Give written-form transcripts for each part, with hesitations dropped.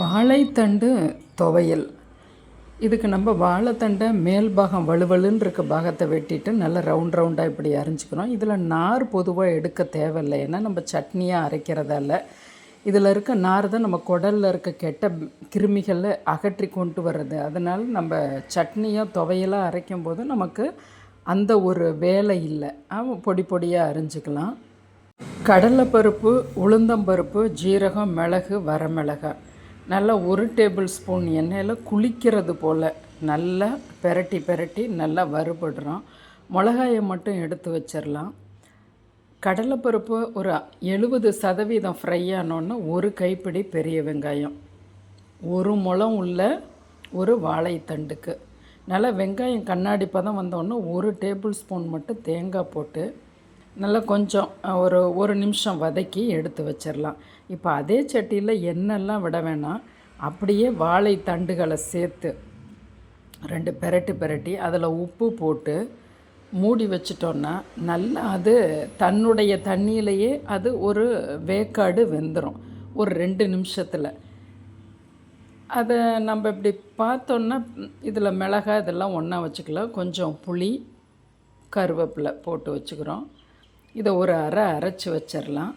வாழைத்தண்டு துவையல். இதுக்கு நம்ம வாழைத்தண்டை மேல் பாகம் வலுவலுன்னு இருக்க பாகத்தை வெட்டிட்டு நல்லா ரவுண்டாக இப்படி அரைஞ்சிக்கிறோம். இதில் நார் பொதுவாக எடுக்க தேவையில்லை, ஏன்னா நம்ம சட்னியாக அரைக்கிறதால இதில் இருக்க நார் தான் நம்ம குடலில் இருக்க கெட்ட கிருமிகளை அகற்றி கொண்டு வர்றது. அதனால் நம்ம சட்னியாக துவையலாக அரைக்கும் போது நமக்கு அந்த ஒரு வேலை இல்லை, பொடி பொடியாக அரைஞ்சிக்கலாம். கடலைப்பருப்பு, உளுந்தம்பருப்பு, ஜீரகம், மிளகு, வரமிளகாய் நல்லா 1 டேபிள் ஸ்பூன் எண்ணெயில் குளிக்கிறது போல் நல்லா பெரட்டி நல்லா வறுபடுறோம். மிளகாயை மட்டும் எடுத்து வச்சிடலாம். கடலைப்பருப்பு ஒரு 70% ஃப்ரை ஆனோன்னு 1 கைப்பிடி பெரிய வெங்காயம், 1 முழம் உள்ள ஒரு வாழைத்தண்டுக்கு நல்லா வெங்காயம் கண்ணாடி பதம் வந்தோடனே 1 டேபிள் ஸ்பூன் மட்டும் தேங்காய் போட்டு நல்லா கொஞ்சம் ஒரு நிமிஷம் வதக்கி எடுத்து வச்சிடலாம். இப்போ அதே சட்டியில் எண்ணெய்லாம் விட வேணாம், அப்படியே வாழைத்தண்டுகளை சேர்த்து 2 பெரட்டி அதில் உப்பு போட்டு மூடி வச்சிட்டோன்னா நல்லா அது தன்னுடைய தண்ணியிலையே அது ஒரு வேக்காடு வெந்துடும் ஒரு 2 நிமிஷத்தில். அதை நம்ம இப்படி பார்த்தோன்னா இதில் மிளகாய் இதெல்லாம் ஒன்றா வச்சுக்கலாம். கொஞ்சம் புளி, கருவேப்பிலை போட்டு வச்சுக்கிறோம். இதை ஒரு அரைச்சி வச்சிடலாம்.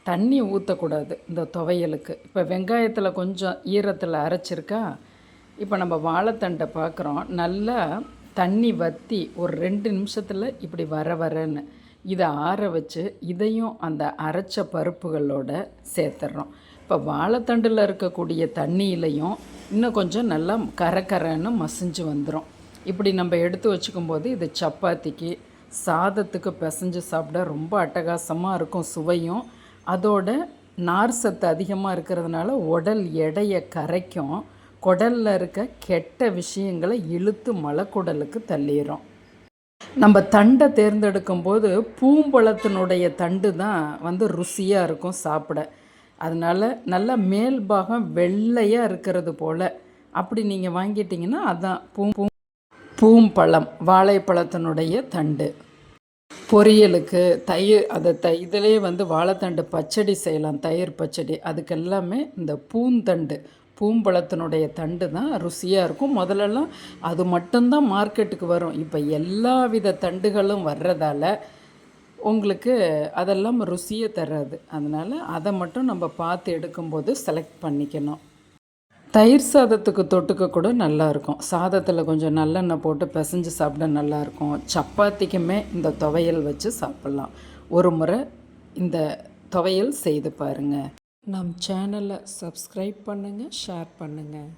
தண்ணி ஊற்றக்கூடாது இந்த துவையலுக்கு. இப்போ வெங்காயத்தில் கொஞ்சம் ஈரத்தில் அரைச்சிருக்கா. இப்போ நம்ம வாழைத்தண்டை பார்க்குறோம், நல்லா தண்ணி வற்றி ஒரு 2 நிமிஷத்தில் இப்படி வரன்னு இதை ஆற வச்சு இதையும் அந்த அரைச்ச பருப்புகளோட சேர்த்துட்றோம். இப்போ வாழைத்தண்டில் இருக்கக்கூடிய தண்ணியிலையும் இன்னும் கொஞ்சம் நல்லா கரன்னு மசிஞ்சு வந்துடும். இப்படி நம்ம எடுத்து வச்சுக்கும்போது இது சப்பாத்திக்கு, சாதத்துக்கு பிசைஞ்சு சாப்பிட ரொம்ப அட்டகாசமாக இருக்கும் சுவையும். அதோட நார் சத்து அதிகமாக இருக்கிறதுனால உடல் எடையை கரைக்கும். குடலில் இருக்க கெட்ட விஷயங்களை இழுத்து மலக்குடலுக்கு தள்ளிடும். நம்ம தண்டை தேர்ந்தெடுக்கும்போது பூம்பழத்தினுடைய தண்டு தான் ருசியாக இருக்கும் சாப்பிட. அதனால் நல்லா மேல் பாகம் வெள்ளையாக இருக்கிறது போல் அப்படி நீங்கள் வாங்கிட்டிங்கன்னா அதுதான் பூம்பழம், வாழைப்பழத்தினுடைய தண்டு. பொரியலுக்கு தயிர், அதை இதிலே வாழைத்தண்டு பச்சடி செய்யலாம், தயிர் பச்சடி. அதுக்கெல்லாமே இந்த பூம்பழத்தினுடைய தண்டு தான் ருசியாக இருக்கும். முதல்லலாம் அது மட்டும்தான் மார்க்கெட்டுக்கு வரும். இப்போ எல்லா வித தண்டுகளும் வர்றதால உங்களுக்கு அதெல்லாம் ருசியை தராது. அதனால் அதை மட்டும் நம்ம பார்த்து எடுக்கும்போது செலக்ட் பண்ணிக்கணும். தயிர் சாதத்துக்கு தொட்டுக்க கூட நல்லாயிருக்கும். சாதத்தில் கொஞ்சம் நல்லெண்ணெய் போட்டு பிசைஞ்சு சாப்பிட நல்லாயிருக்கும். சப்பாத்திக்குமே இந்த துவையல் வச்சு சாப்பிட்லாம். ஒரு முறை இந்த துவையல் செய்து பாருங்கள். நம் சேனலை சப்ஸ்கிரைப் பண்ணுங்கள், ஷேர் பண்ணுங்கள்.